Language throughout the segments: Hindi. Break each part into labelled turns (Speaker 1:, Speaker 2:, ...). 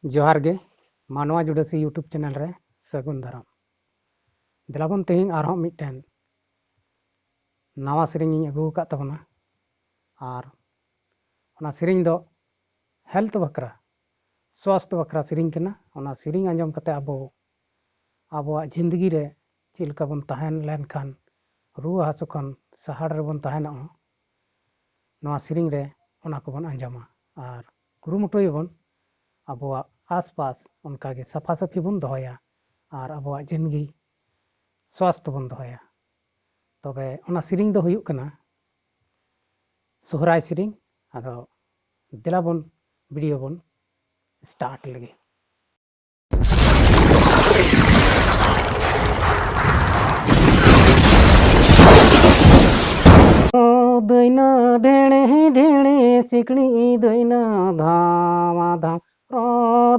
Speaker 1: जोहार गे मानवा जुड़ासी यूट्यूब चैनल रे सगुन दाराम दिलाबन तेहिं आरहों मिटन नवा सेरिंग अगू का तबना और ओना सेरिंग दो हेल्थ बकरा स्वास्थ्य बकरा सेरिंग कना ओना सेरिंग आंजम कते आबो जिंदगी रे चिलका बन तहन लेन खान रुआ हासु खन सहाड़ रे बन तहन नवा सेरिंग रे ओना को बन आंजमा और कुरुमुटुयबन आबो आसपास उनका के सफा सफी बन दोया और आबो जिंदगी स्वास्थ्य बन दोया तबे ओना सेरिंग दो हुयुक कना सोहराय सेरिंग आदो दिलाबन वीडियो बन स्टार्ट लगे दैना ढेणे ढेणे सिकड़ी दैना धामा धाम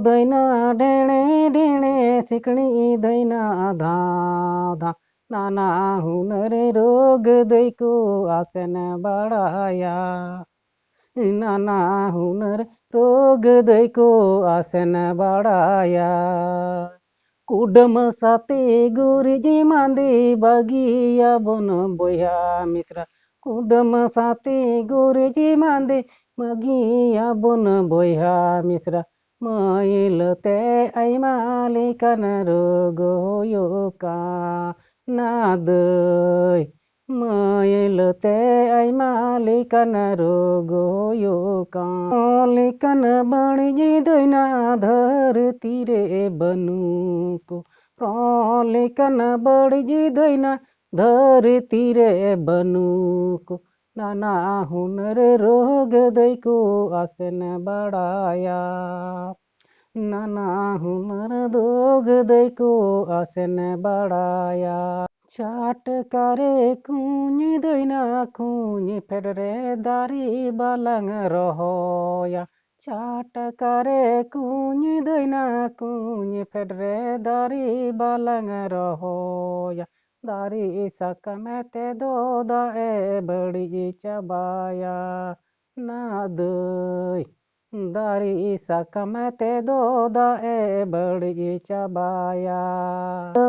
Speaker 1: दैना ढेणे ढेणे सिकड़ी दैना धाम धाम नाना हुनर रोग दैको आसन बड़ाया नाना हुनर रोग दैको आसन बड़ाया कुडम साते गुरुजी मांदे बागिया बन बोया मित्रा कुडम साते गुरुजी मांदे बागिया बन बोया मिश्रा मैलते आइमाले कन रोग होयोका नादय मैलते आइमाले कन रोग होयोका लेकन बणजी दैना धरती रे बनुको लेकन बणजी दैना धरती रे बनुको नाना हुनर रोग दैको आसन बड़ाया नाना हुनर रोग दैको आसन बड़ाया चाट करे कुछ दैना कुछ फेडरे दारी बालंग रहोया चाट करे कुछ दैना कुछ फेडरे दारी बालंग रहोया दारी सकमते दो दाए बड़ी चबाया नादय दारी सकमते दो दाए बड़ी चबाया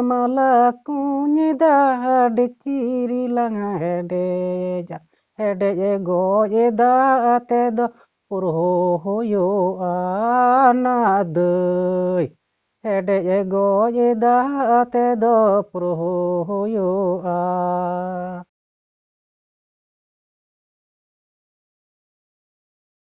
Speaker 1: माला कुछ दाड़ चिरी लंगा हेडेजा हेडे गोए दाते दो पुरहो होयो नादय हेडे गोए दाते दो पुरहो होयो